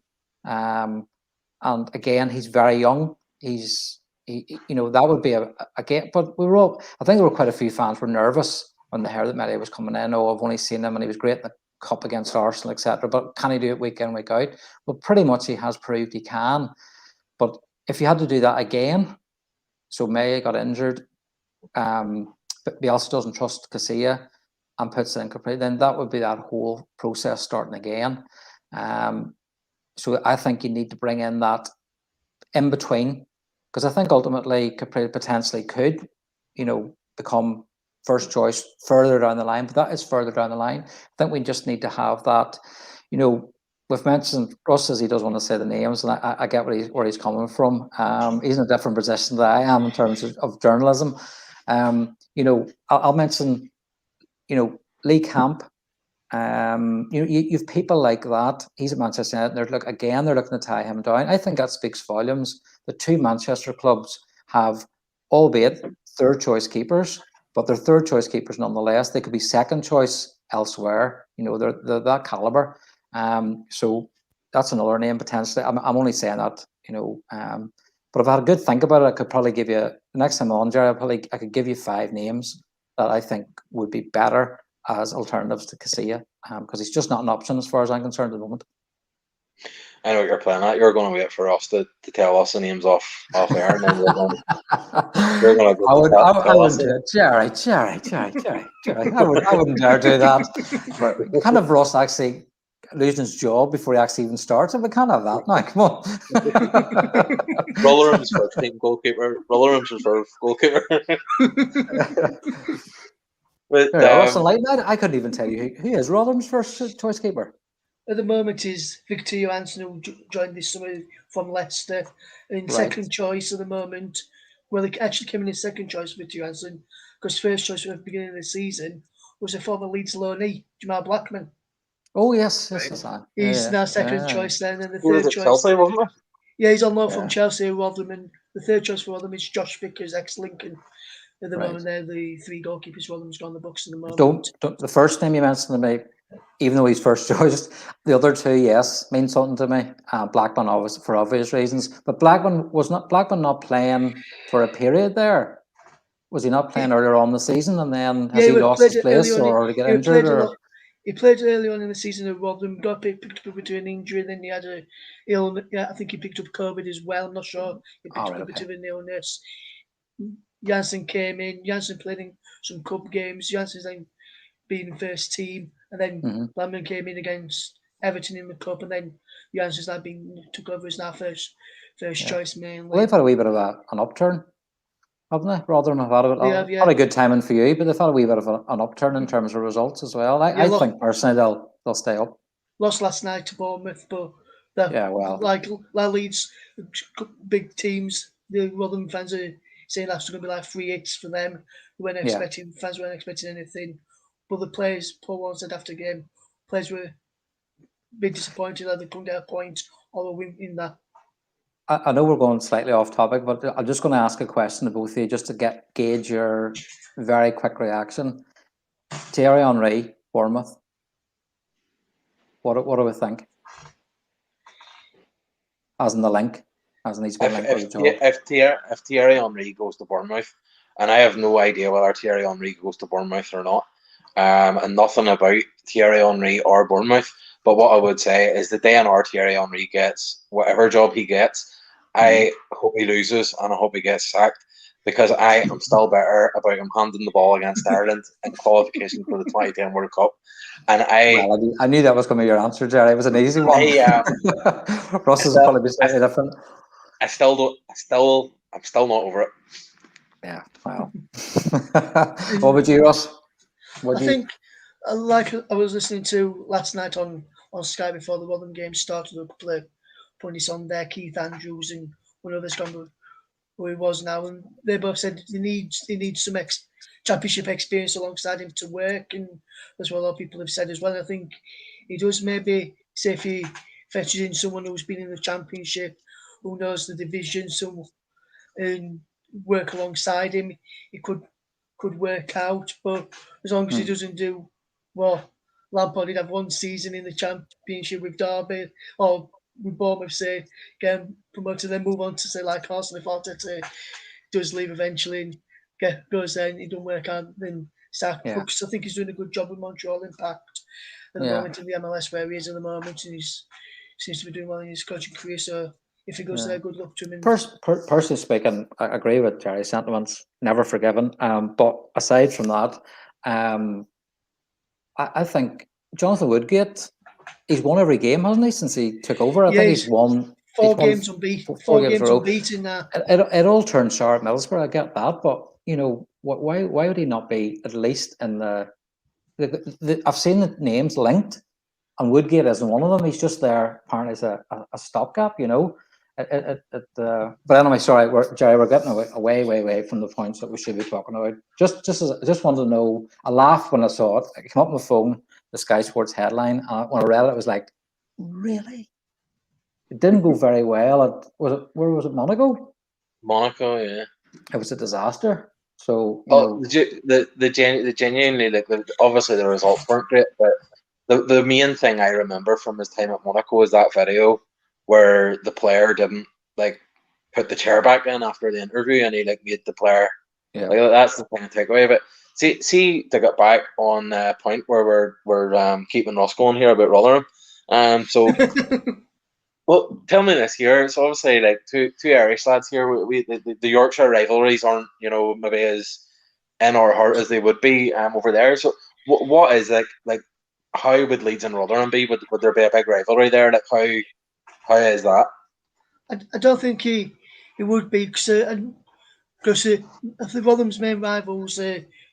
And again, he's very young. That would be again. But I think there were quite a few fans were nervous when they heard that Melier was coming in. Oh, I've only seen him and he was great in the cup against Arsenal, etc. But can he do it week in, week out? Well, pretty much he has proved he can. But if you had to do that again, so Melier got injured, but Bielsa doesn't trust Casilla and puts in Capril, then that would be that whole process starting again. So I think you need to bring in that in between, because I think ultimately Capril potentially could, become first choice further down the line, but that is further down the line. I think we just need to have that, we've mentioned Russ says he doesn't want to say the names, and I get where he's coming from. He's in a different position than I am in terms of journalism. I'll mention, Lee Camp. You've people like that. He's at Manchester United. They're looking to tie him down. I think that speaks volumes. The two Manchester clubs have, albeit third choice keepers, but they're third choice keepers nonetheless. They could be second choice elsewhere. They're that caliber. So that's another name potentially. I'm only saying that, but if I had a good think about it, I could probably give you, next time on, Gerry, I could give you 5 names that I think would be better as alternatives to Casilla, because he's just not an option as far as I'm concerned at the moment. I know what you're playing at. You're going to wait for us to tell us the names off air, and then you're going to go. I wouldn't do it, Gerry. I wouldn't dare do that. But kind of Russ actually losing his job before he actually even starts. We can't have that now. Come on. Rotherham's first team goalkeeper. Rotherham's reserve goalkeeper. But I couldn't even tell you who is Rotherham's first choice keeper. At the moment is Victor Johansson, who joined this summer from Leicester. In second choice at the moment, well, he actually came in as second choice for Victor Johansson, because first choice at the beginning of the season was a former Leeds loanee, Jamal Blackman. Oh yes, He's now second choice then, and the third choice. Chelsea, wasn't it? Yeah, he's on loan Yeah. from Chelsea, Rotherham, and the third choice for Rotherham is Josh Vickers, ex-Lincoln. At the Right. moment, they're the 3 goalkeepers Rotherham's got on the books at the moment. Don't the first name you mentioned to me, even though he's first choice, the other two, yes, mean something to me. Blackburn, obviously, for obvious reasons. But Blackburn not playing for a period there. Was he not playing earlier on in the season, and then has he lost his place, or did he get injured? He played early on in the season at Rotherham, got picked up with an injury, then he had a illness. Yeah, I think he picked up COVID as well. I'm not sure. He picked up a bit of an illness. Janssen came in. Janssen played in some cup games. Janssen's then been in first team, and then Lamman came in against Everton in the cup, and then Janssen's now took over as now first choice mainly. Well, they've had a wee bit of an upturn, haven't they? Rotherham have had not a good timing for you, but they've had a wee bit of an upturn in terms of results as well. I think personally they'll stay up. Lost last night to Bournemouth, but like Leeds, big teams, the Rotherham fans are saying that's going to be like 3 hits for them. Fans weren't expecting anything, but the players, Paul Warne said after the game, players were a bit disappointed that they couldn't get a point or a win in that. I know we're going slightly off topic, but I'm just going to ask a question to both of you just to gauge your very quick reaction. Thierry Henry, Bournemouth. What do we think? As in the link, as in he's been linked with the job. If Thierry Henry goes to Bournemouth, and I have no idea whether Thierry Henry goes to Bournemouth or not, and nothing about Thierry Henry or Bournemouth, but what I would say is the day Thierry Henry gets whatever job he gets, I hope he loses and I hope he gets sacked, because I am still better about him handing the ball against Ireland in qualification for the 2010 World Cup. And I knew that was going to be your answer, Gerry. It was an easy one. Russ is probably slightly different. I'm still not over it. Yeah, wow. What would you, Russ? I think, like I was listening to last night on Sky before the Rotherham game started, up play pundits on there, Keith Andrews and one other's gone who he was now, and they both said he needs some championship experience alongside him to work, and that's what a lot of people have said as well. I think he does. Maybe say if he fetches in someone who's been in the championship, who knows the division, and work alongside him, it could work out. But as long as he doesn't do well, Lampard did have one season in the championship with Derby or with Bournemouth, say, get promoted, then move on to say like Arsenal. If Arteta does leave eventually and goes there and it don't work out, then sack Brooks. I think he's doing a good job with Montreal Impact at the moment in the MLS where he is at the moment, and he seems to be doing well in his coaching career. So if he goes there, good luck to him. Personally speaking, I agree with Gerry's sentiments. Never forgiven. But aside from that, I think Jonathan Woodgate, he's won every game, hasn't he, since he took over? I think he's won 4 games unbeaten. 4 games unbeaten now. It all turned sour at Middlesbrough. I get that, but why would he not be at least in the I've seen the names linked, and Woodgate isn't one of them. He's just there apparently as a stopgap, But anyway, sorry, Gerry, we're getting away from the points that we should be talking about. I just wanted to know. I laughed when I saw it. I came up on my phone, the Sky Sports headline, and when I read it, it was like, really? It didn't go very well. Where was it? Monaco. Monaco, yeah. It was a disaster. So the genuinely obviously the results weren't great, but the main thing I remember from his time at Monaco is that video where the player didn't put the chair back in after the interview, and he made the player. Yeah. That's the thing to take away. But see to get back on the point where we're keeping Ross going here about Rotherham. So well, tell me this here. It's obviously two Irish lads here. The Yorkshire rivalries aren't maybe as in our heart as they would be over there. So what is how would Leeds and Rotherham be? Would there be a big rivalry there? How is that? I don't think he would be because the Rotherham's main rivals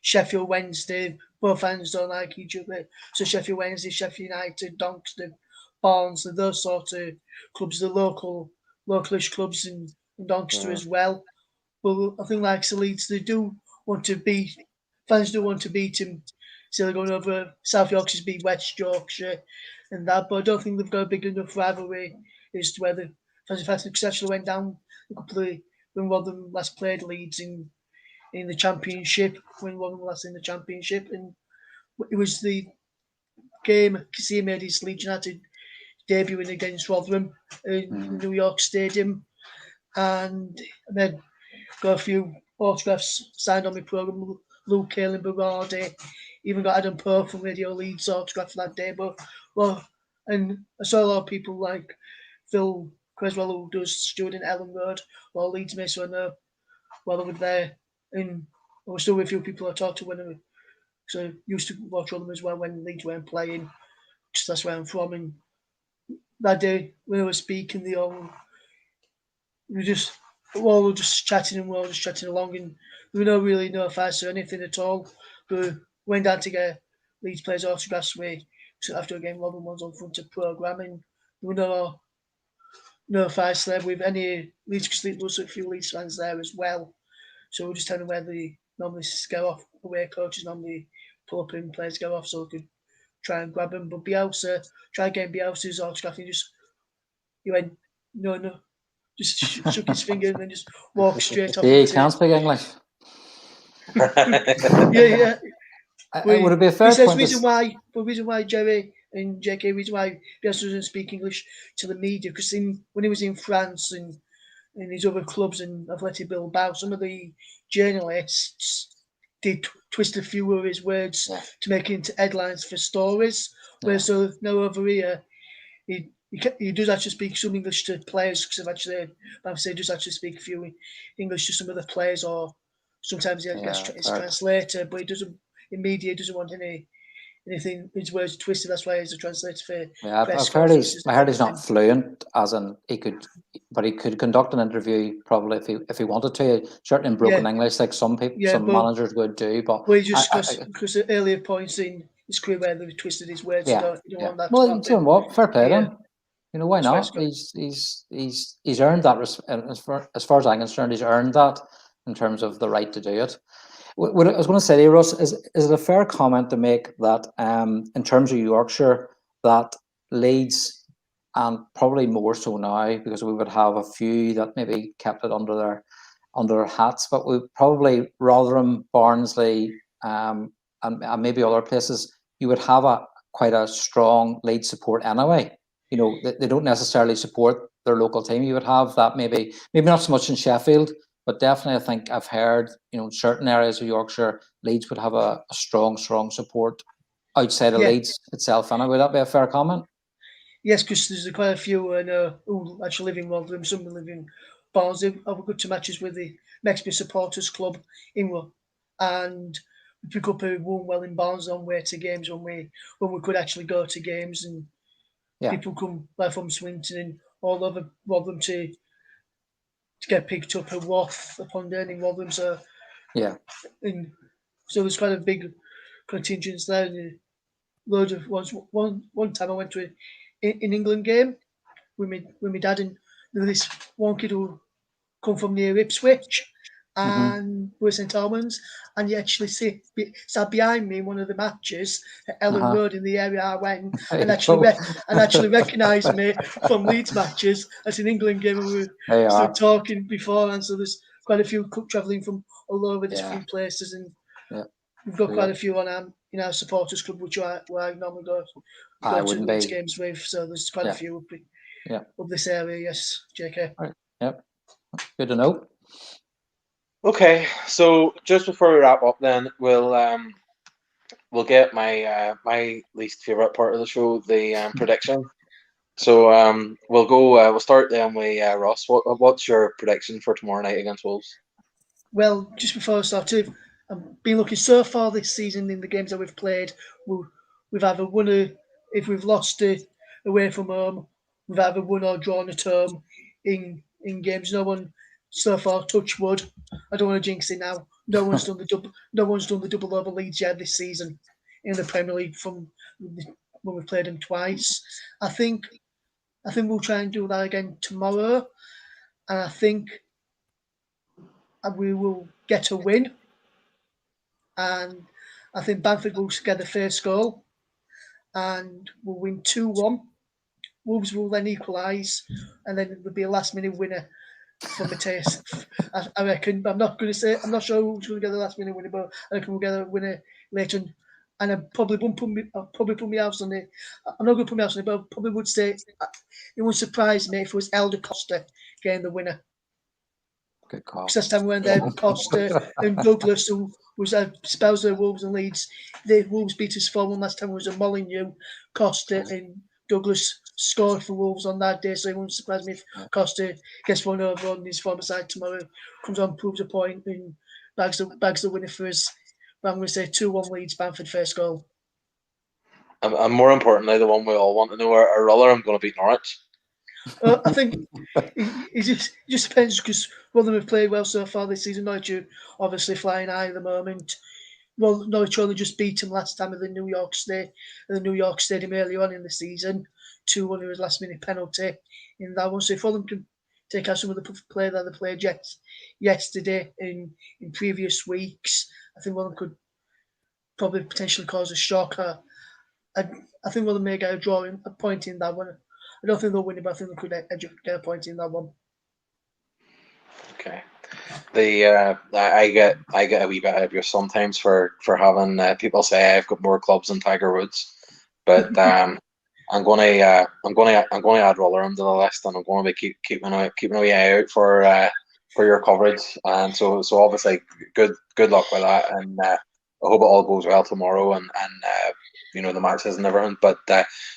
Sheffield Wednesday. Both fans don't like each other. So Sheffield Wednesday, Sheffield United, Doncaster, Barnes, those sort of clubs, the localish clubs in Doncaster as well. But I think Leeds, they do want to beat, fans do want to beat him. So they're going over South Yorkshire's beat West Yorkshire and that. But I don't think they've got a big enough rivalry as to where the because actually went down a couple of when Rotherham last played Leeds in the Championship, when Rotherham last in the Championship, and it was the game Cassie made his Leeds United debuting against Rotherham in New York Stadium, and then got a few autographs signed on my programme. Luke Kaelin Berardi, even got Adam Pearl from Radio Leeds autograph that day. But and I saw a lot of people like Phil Creswell, who does Steward in Elland Road, or Leeds mates when they were there, and I was still with a few people I talked to when I used to watch Rotherham as well when Leeds weren't playing, because that's where I'm from. And that day when I was speaking, we were just chatting and we were all just chatting along, and there were really no fights or anything at all. We went down to get Leeds players' autographs. So after a game, Rotherham was on front of programming. There were no fights there with any Leeds, because there was a few Leeds fans there as well. So we're just telling them where they normally go off. Away coaches normally pull up and players go off, so we could try and grab them. But Bielsa, try getting Bielsa's autograph, and he went, no. Just shook his finger and then just walked straight off. Yeah, he can't speak English. Yeah. Would it be a fair point? Reason why Gerry and JK, reason why Bielsa doesn't speak English to the media, because when he was in France and in his other clubs and Athletic Bilbao, some of the journalists did twist a few of his words to make it into headlines for stories. Whereas so now over here, he does actually speak some English to players, because he does actually speak a few English to some of the players, or sometimes he gets his translator, but he doesn't, in media, doesn't want anything, his words twisted. That's why he's a translator for press conferences. I heard he's not fluent, as in he could conduct an interview probably if he wanted to, certainly in broken English, like some managers would do. But he just because at earlier points in his career where they twisted his words, you don't want that. Well, you know what? Fair play to him. You know, why not? He's earned that. As far as I'm concerned, he's earned that in terms of the right to do it. What I was going to say to you, Russ, is it a fair comment to make that in terms of Yorkshire, that Leeds, and probably more so now, because we would have a few that maybe kept it under their hats, but we probably Rotherham, Barnsley, and maybe other places, you would have quite a strong Leeds support anyway. You know, they don't necessarily support their local team. You would have that maybe not so much in Sheffield, but definitely I think I've heard, in certain areas of Yorkshire, Leeds would have a strong support outside of Leeds itself. And would that be a fair comment? Yes, because there's quite a few who actually live in Rotherham, some live in Barnsley. I would go to matches with the Mexby Supporters Club in Rotherham, and we pick up a warm well in Barnsley on way to games when we could actually go to games, and people come from Swinton and all over Rotherham to get picked up and off upon learning Rotherham. So and so there's quite a big contingent there. And loads of one time I went to an England game with my dad, and there was this one kid who come from near Ipswich and we're St Albans, and you actually sat behind me in one of the matches at Elland Road in the area I went, and actually recognised me from Leeds matches at an England game, and we were still talking before, and so there's quite a few travelling from all over different places, and we've got quite a few on in our supporters club, where I normally go to Leeds games with, so there's quite a few up this area. Yes, JK. Right. Yep. Good to know. Okay, so just before we wrap up, then we'll get my least favorite part of the show, the prediction. So we'll start then with Ross. What's your prediction for tomorrow night against Wolves? Well, just before I start, I've been looking so far this season in the games that we've played. We've either won if we've lost away from home, we've either won or drawn at home in games. No one so far, touch wood, I don't want to jinx it now. No one's done the double over Leeds yet this season in the Premier League from when we played them twice. I think we'll try and do that again tomorrow, and I think we will get a win. And I think Bamford will get the first goal, and we'll win 2-1. Wolves will then equalise, and then there'll be a last-minute winner for Mateus. I reckon. But I'm not going to say. I'm not sure who's going to get the last-minute winner, but I reckon we'll get a winner later on. And I probably won't put me. I'll probably put my house on it. I'm not going to put my house on it, but I probably would say it wouldn't surprise me if it was Elder Costa getting the winner. Good call. Because last time we went there, Costa and Douglas, who was a spouse of Wolves and Leeds, the Wolves beat us 4-1 last time. It was a Molineux, Costa and Douglas scored for Wolves on that day, so it wouldn't surprise me if Costa gets one over on his former side tomorrow, comes on, proves a point, and bags the winner for us. But I'm going to say 2-1 Leeds, Bamford first goal. And more importantly, the one we all want to know, are Rotherham going to beat Norwich? I think it just depends, because Rotherham have played well so far this season. Norwich are obviously flying high at the moment. Well, Norwich only just beat them last time at the New York Stadium earlier on in the season. 2-1 was last minute penalty in that one. So if Rotherham can take out some of the play that they played yesterday in previous weeks, I think Rotherham could probably potentially cause a shock. I think Rotherham may get a point in that one. I don't think they'll win it, but I think they could get a point in that one. Okay. I get a wee bit of you sometimes for having people say I've got more clubs than Tiger Woods, but I'm gonna add Rotherham to the list, and I'm going to be keeping a wee eye out for your coverage. And so obviously good luck with that, and I hope it all goes well tomorrow, and the matches and everything. But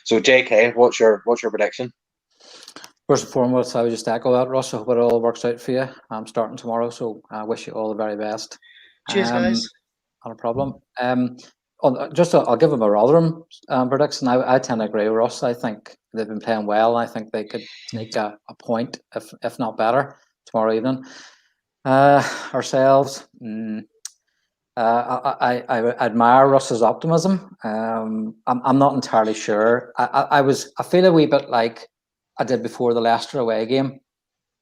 so JK, what's your prediction? First and foremost, I would just echo that, Russ. I hope it all works out for you. I'm starting tomorrow, so I wish you all the very best. Cheers, guys. Not a problem. I'll give them a Rotherham prediction. I tend to agree with Russ. I think they've been playing well. I think they could sneak a point, if not better, tomorrow evening. Ourselves, I admire Russ's optimism. I'm not entirely sure. I feel a wee bit like I did before the Leicester away game.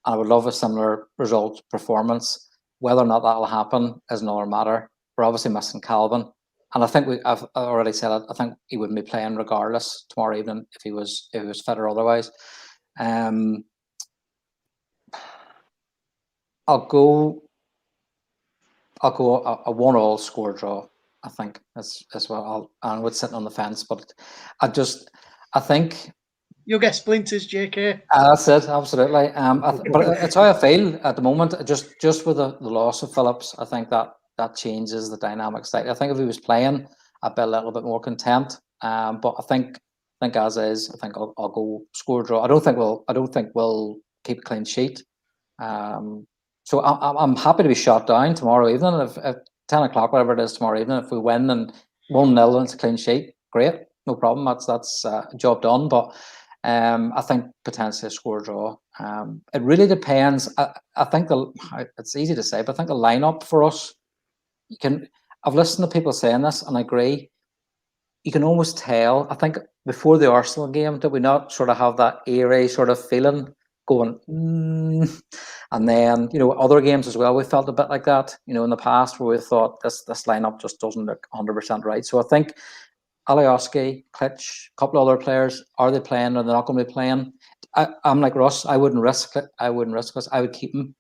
I would love a similar result performance. Whether or not that will happen is another matter. We're obviously missing Calvin, and I think I've already said it. I think he wouldn't be playing regardless tomorrow evening if he was fit or otherwise. I'll go a 1-1 score draw. I think that's well. I would sit on the fence, but I think. You'll get splinters, JK. That's it, absolutely. But it's how I feel at the moment. Just with the loss of Phillips, I think that changes the dynamics. I think if he was playing, I'd be a little bit more content. But I think as is, I think I'll go score draw. I don't think we'll keep a clean sheet. So I'm happy to be shot down tomorrow evening. If 10 o'clock, whatever it is tomorrow evening, if we win and 1-0 and it's a clean sheet, great, no problem. That's job done. But I think potentially a score draw. It really depends. I think it's easy to say, but I think the lineup for us, I've listened to people saying this and I agree. You can almost tell. I think before the Arsenal game, did we not sort of have that eerie sort of feeling going? And then other games as well, we felt a bit like that. In the past where we thought this lineup just doesn't look 100% right. So I think Alioski, Klitsch, a couple of other players, are they playing or they're not going to be playing? I'm like Russ. I wouldn't risk it. I would keep him.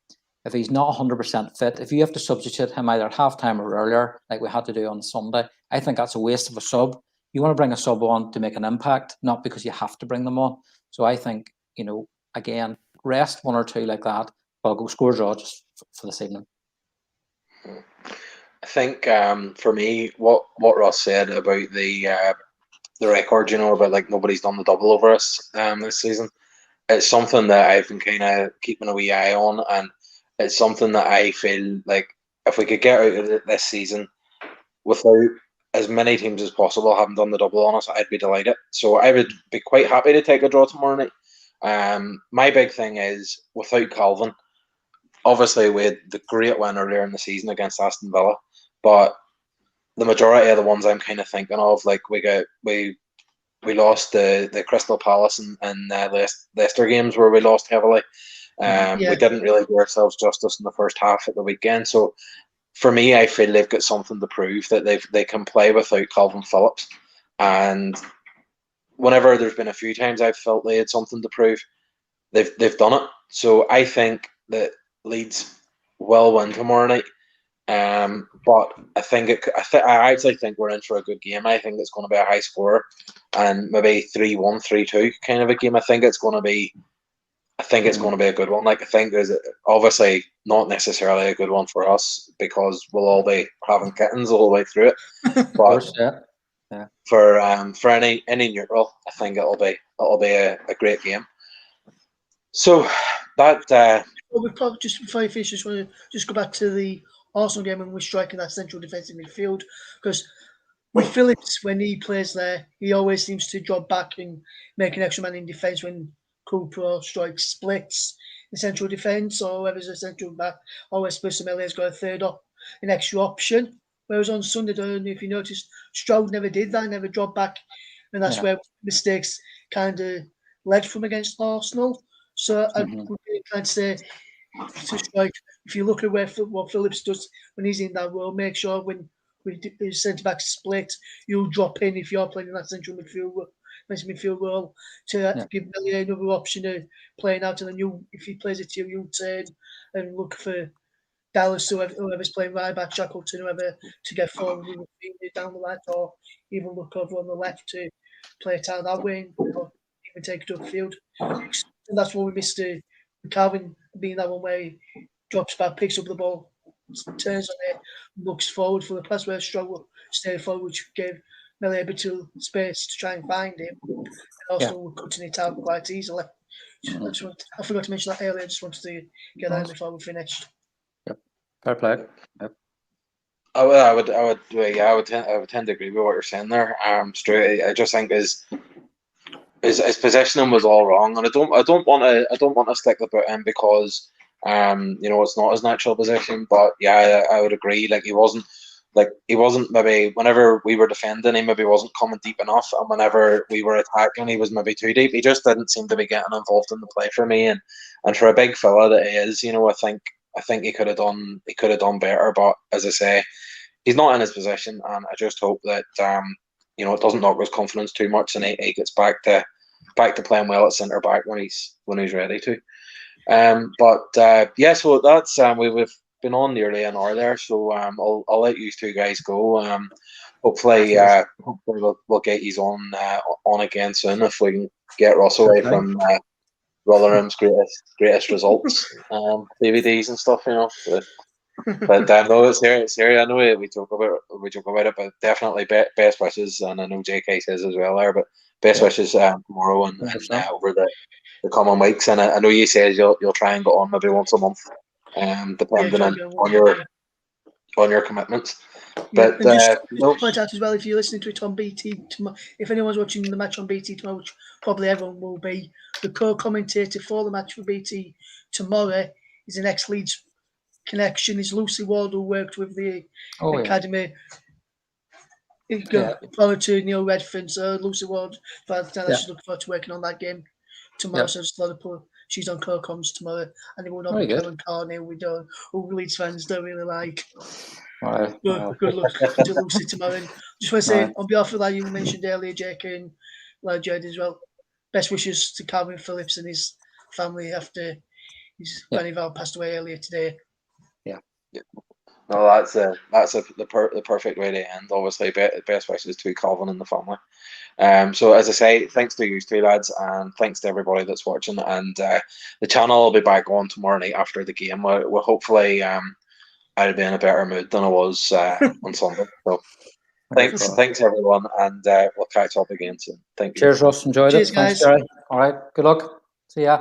If he's not 100% fit, if you have to substitute him either at halftime or earlier, like we had to do on Sunday, I think that's a waste of a sub. You want to bring a sub on to make an impact, not because you have to bring them on. So I think, again, rest one or two like that, but I'll go score draw just for this evening. I think for me, what Ross said about the record, about like nobody's done the double over us this season, it's something that I've been kind of keeping a wee eye on, and it's something that I feel like if we could get out of it this season without as many teams as possible having done the double on us, I'd be delighted. So I would be quite happy to take a draw tomorrow night. My big thing is without Calvin, obviously we had the great win earlier in the season against Aston Villa, but the majority of the ones I'm kind of thinking of, like we lost the Crystal Palace and Leicester games where we lost heavily. We didn't really do ourselves justice in the first half at the weekend. So for me, I feel they've got something to prove, that they can play without Calvin Phillips. And whenever there's been a few times I've felt they had something to prove, they've done it. So I think that Leeds will win tomorrow night. But I actually think we're in for a good game. I think it's going to be a high score, and maybe 3-1, 3-2 kind of a game. I think it's going to be a good one. Like, I think there's obviously not necessarily a good one for us because we'll all be having kittens all the way through it. But for any neutral, I think it'll be a great game. So that Well, we probably just before you finish, just want to go back to the Arsenal game and we're striking that central defensive midfield, because with Phillips, when he plays there, he always seems to drop back and make an extra man in defence when Cooper strikes splits in central defence, or whoever's a central back, always Bussamelia's got an extra option. Whereas on Sunday, I don't know if you noticed, Stroud never did that, never dropped back, and that's where mistakes kind of led from against Arsenal. So I would be inclined to say, to strike, if you look at what Phillips does when he's in that role, make sure when his centre back split, you'll drop in if you're playing in that central midfield role to give Meslier another option of playing out, and then if he plays it to you, turn and look for Dallas, whoever's playing right back, Shackleton, whoever, to get forward with down the left, or even look over on the left to play it out that way, or even take it upfield. And that's what we missed. Calvin being that one where he drops back, picks up the ball, turns on it, looks forward for the pass, where Stroud stayed forward, which gave Meslier a bit of space to try and find him, and also cutting it out quite easily. I forgot to mention that earlier. I just wanted to get that in before we finished. Fair play. Yep. I would tend to agree with what you're saying there. Straight, I just think his positioning was all wrong, and I don't want to stick the boot in because it's not his natural position. But yeah, I would agree. Like, he wasn't maybe whenever we were defending, he maybe wasn't coming deep enough, and whenever we were attacking, he was maybe too deep. He just didn't seem to be getting involved in the play for me, and for a big fella that he is, I think he could have done better. But as I say, he's not in his position, and I just hope that it doesn't knock his confidence too much, and he gets back to playing well at centre back when he's ready to. So that's we've been on nearly an hour there, so I'll let you two guys go. Hopefully we'll get you on again soon if we can get Russ away from Rotherham's greatest results, DVDs and stuff, But no, it's here. I know we joke about it, but definitely best wishes, and I know JK says as well there. But best wishes tomorrow and over the coming weeks. And I know you said you'll try and go on maybe once a month, depending on your commitments. But just point out as well, if you're listening to it on BT tomorrow, if anyone's watching the match on BT tomorrow, which probably everyone will be, the co-commentator for the match for BT tomorrow is an ex-Leeds connection. Is Lucy Ward, who worked with the academy. Prior to Neil Redfern, so Lucy Ward, she's looking forward to working on that game tomorrow. So I just thought she's on co-coms tomorrow, and it will not be Kellen Carney, who Leeds fans don't really like. Right. Good luck to Lucy tomorrow. And just want to say, on behalf of that you mentioned earlier, Jake and Jade as well, best wishes to Calvin Phillips and his family after his grandfather passed away earlier today. Yeah. No, that's the perfect way to end. Obviously, best wishes to Calvin and the family. So as I say, thanks to you two lads, and thanks to everybody that's watching. And the channel will be back on tomorrow night after the game. We'll hopefully I'll be in a better mood than I was on Sunday. So thanks everyone, and we'll catch up again soon. Thank you. Cheers, Russ. Enjoyed it. Cheers, guys. Thanks, Gerry. All right. Good luck. See ya.